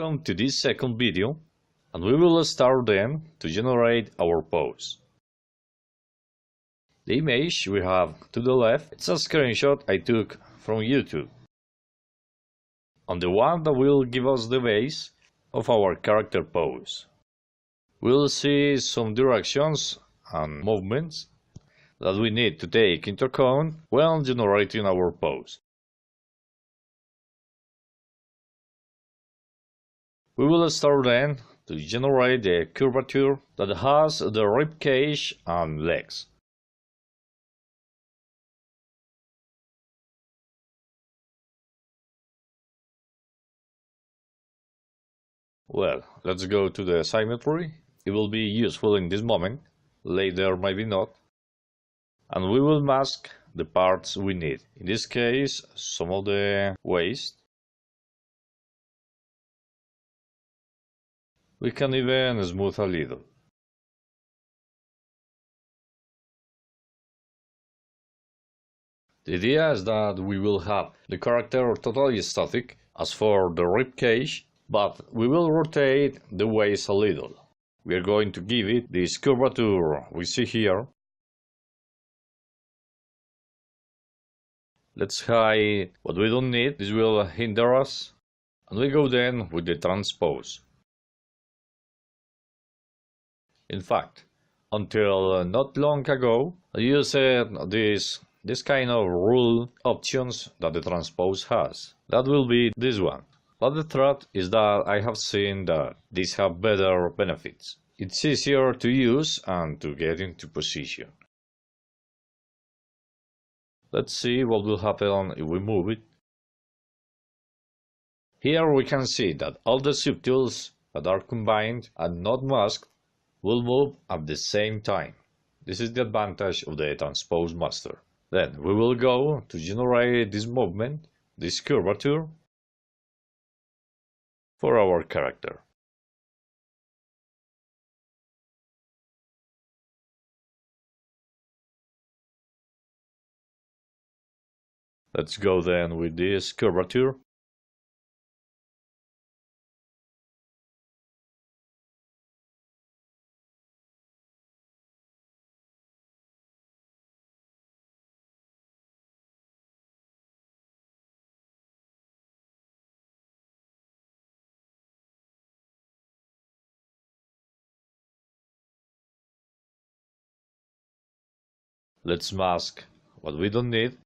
Welcome to this second video, and we will start then to generate our pose. The image we have to the left is a screenshot I took from YouTube, and the one that will give us the base of our character pose. We'll see some directions and movements that we need to take into account when generating our pose. We will start then to generate the curvature that has the rib cage and legs. Well, let's go to the symmetry. It will be useful in this moment, later maybe not. And we will mask the parts we need. In this case, some of the waist. We can even smooth a little. The idea is that we will have the character totally static as for the rib cage, but we will rotate the waist a little. We are going to give it this curvature we see here. Let's hide what we don't need, this will hinder us, and we go then with the transpose. In fact, until not long ago, I used this kind of rule options that the transpose has. That will be this one. But the truth is that I have seen that these have better benefits. It's easier to use and to get into position. Let's see what will happen if we move it. Here we can see that all the subtools that are combined and not masked will move at the same time. This is the advantage of the transpose master. Then we will go to generate this movement, this curvature, for our character. Let's go then with this curvature. Let's mask what we don't need.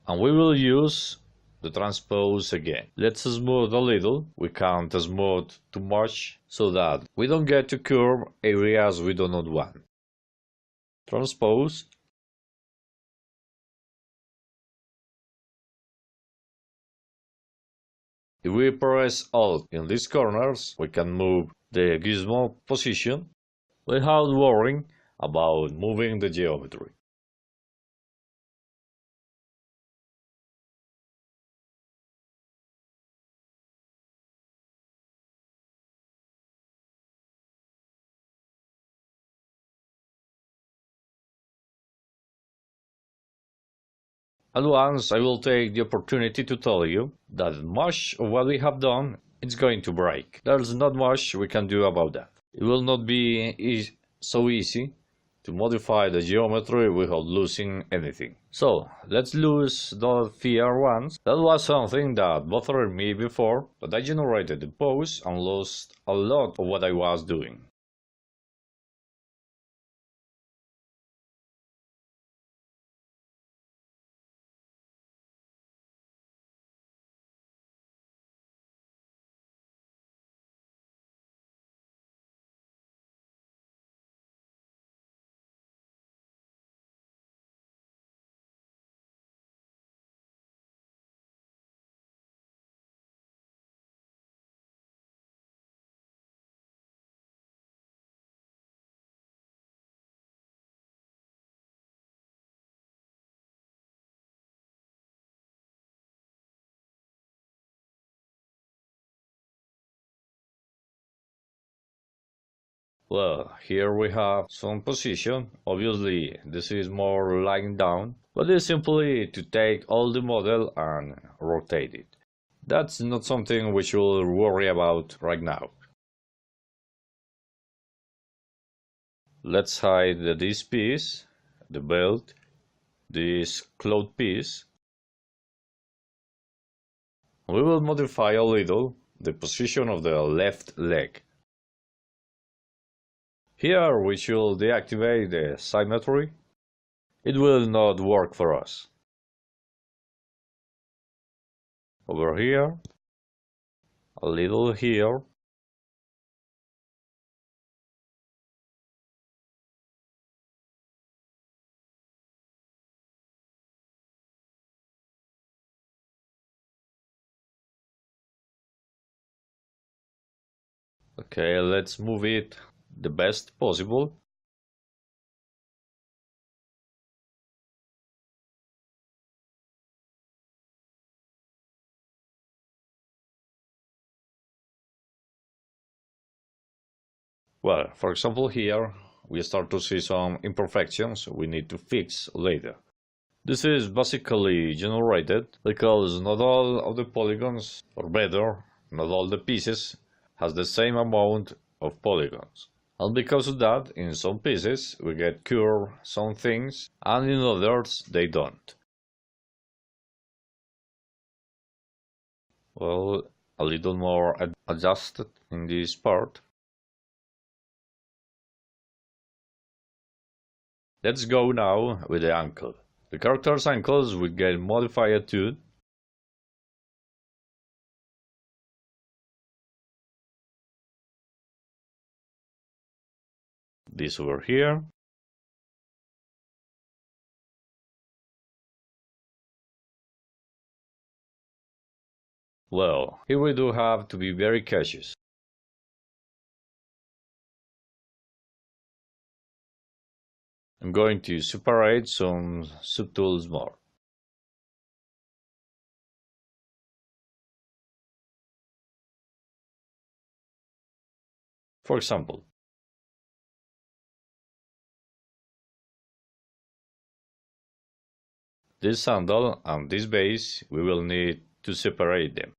And we will use the transpose again. Let's smooth a little. We can't smooth too much so that we don't get to curve areas we do not want. Transpose. If we press Alt in these corners, we can move the gizmo position without worrying about moving the geometry. At once, I will take the opportunity to tell you that much of what we have done is going to break. There's not much we can do about that. It will not be so easy to modify the geometry without losing anything. So, let's lose the fear once. That was something that bothered me before, but I generated the pose and lost a lot of what I was doing. Well, here we have some position. Obviously, this is more lying down. but it's simply to take all the model and rotate it. That's not something we should worry about right now. Let's hide this piece, the belt, this cloth piece. We will modify a little the position of the left leg. Here we should deactivate the symmetry. It will not work for us. Over here, a little here. Okay, let's move it the best possible. Well, for example here, we start to see some imperfections we need to fix later. This is basically generated because not all of the polygons, or better, not all the pieces, has the same amount of polygons. And because of that, in some pieces we get curved some things, and in others they don't. Well, a little more adjusted in this part. Let's go now with the ankle. The character's ankles will get modified too. This over here. Well, here we do have to be very cautious. I'm going to separate some subtools more. For example, this sandal and this base, we will need to separate them.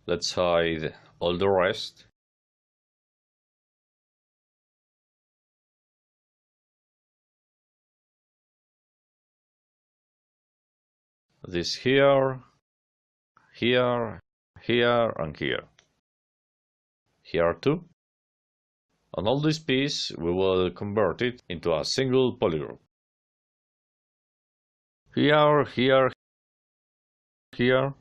Let's hide all the rest. This here, here, here, and here. Here too. On all this piece, we will convert it into a single polygon. Here, here, here.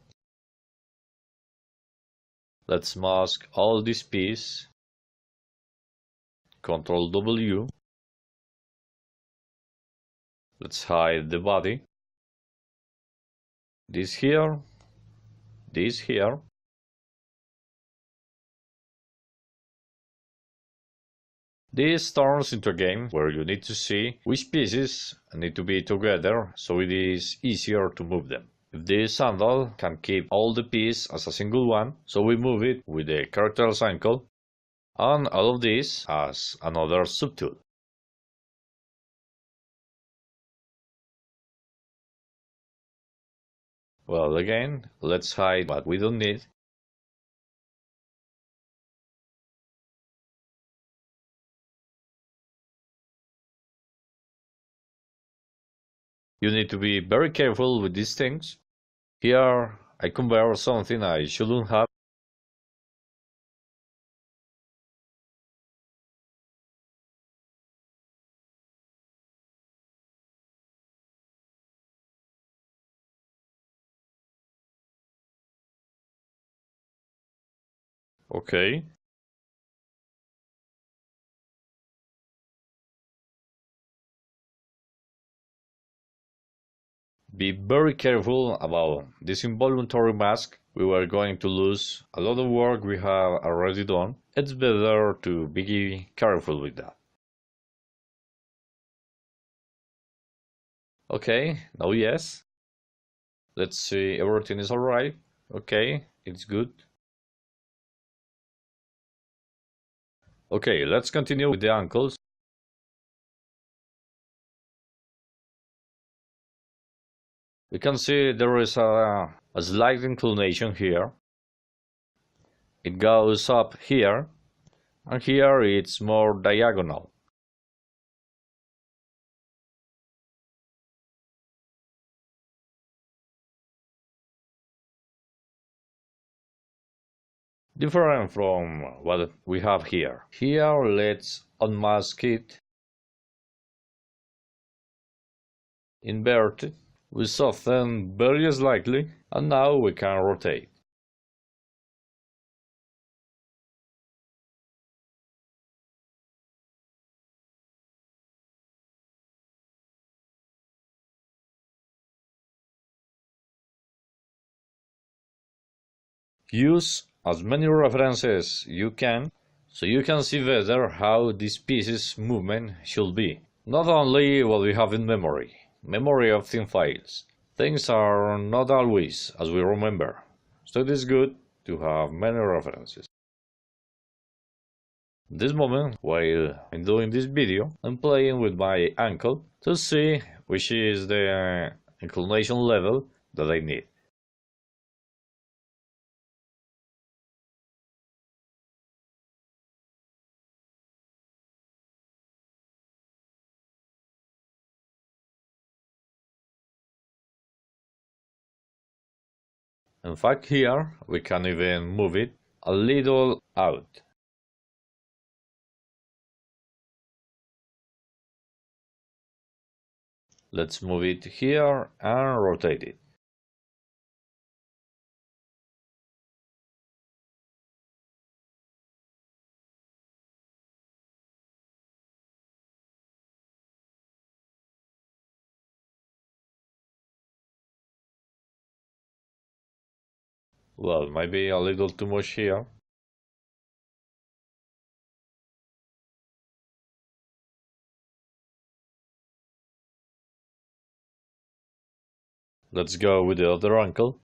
Let's mask all this piece. Ctrl W. Let's hide the body. This here. This here. This turns into a game where you need to see which pieces need to be together so it is easier to move them. If this sandal can keep all the pieces as a single one, so we move it with the character's ankle, and all of this as another subtool. Well, again, let's hide what we don't need. You need to be very careful with these things. Here, I convert something I shouldn't have. Okay. Be very careful about this involuntary mask. We were going to lose a lot of work we have already done. It's better to be careful with that. Okay, now yes. Let's see, everything is alright. Okay, it's good. Okay, let's continue with the ankles. We can see there is a slight inclination here. It goes up here, and here it's more diagonal. Different from what we have here. Here, let's unmask it, invert it, we soften very slightly, and now we can rotate. Use as many references you can, so you can see better how this piece's movement should be. Not only what we have in memory. Memory of thin files. Things are not always as we remember, so it is good to have many references. At this moment, while I'm doing this video, I'm playing with my ankle to see which is the inclination level that I need. In fact, here we can even move it a little out. Let's move it here and rotate it. Well, maybe a little too much here. Let's go with the other ankle.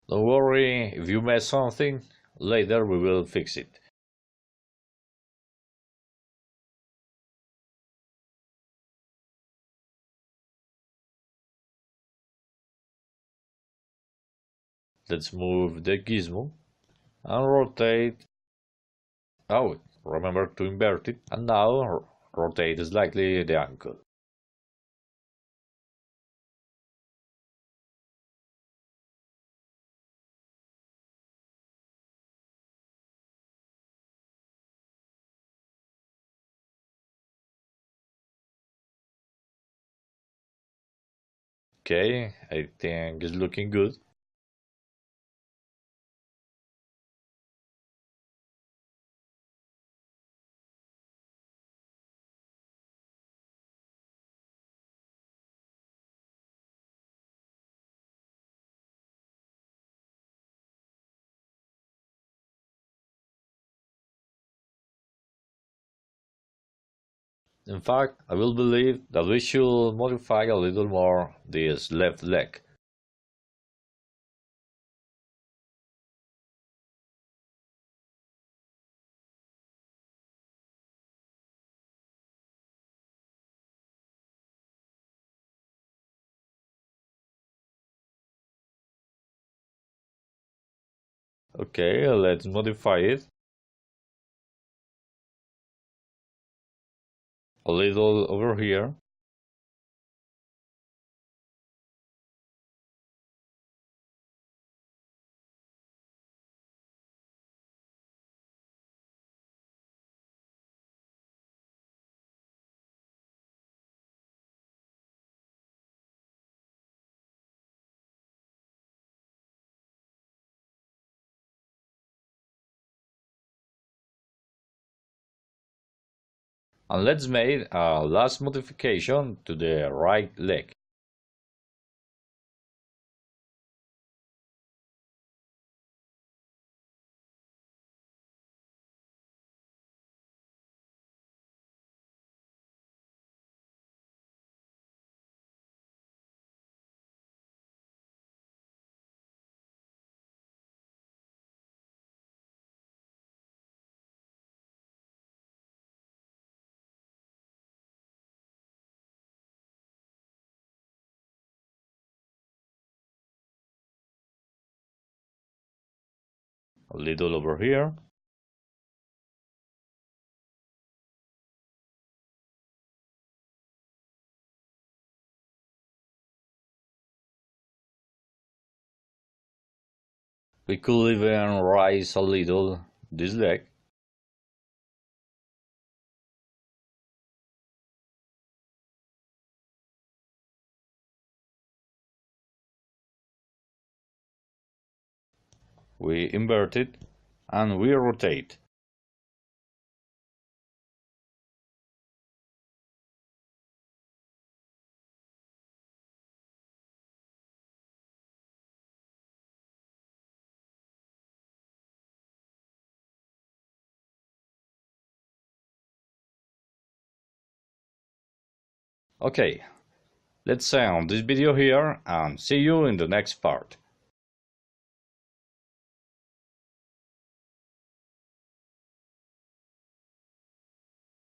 Don't worry if you mess something, later we will fix it. Let's move the gizmo and rotate. Oh, remember to invert it, and now rotate slightly the ankle. Okay, I think it's looking good. In fact, I will believe that we should modify a little more this left leg. Okay, let's modify it a little over here. And let's make a last modification to the right leg. a little over here. We could even raise a little this leg. We invert it and we rotate. Okay, let's end this video here and see you in the next part.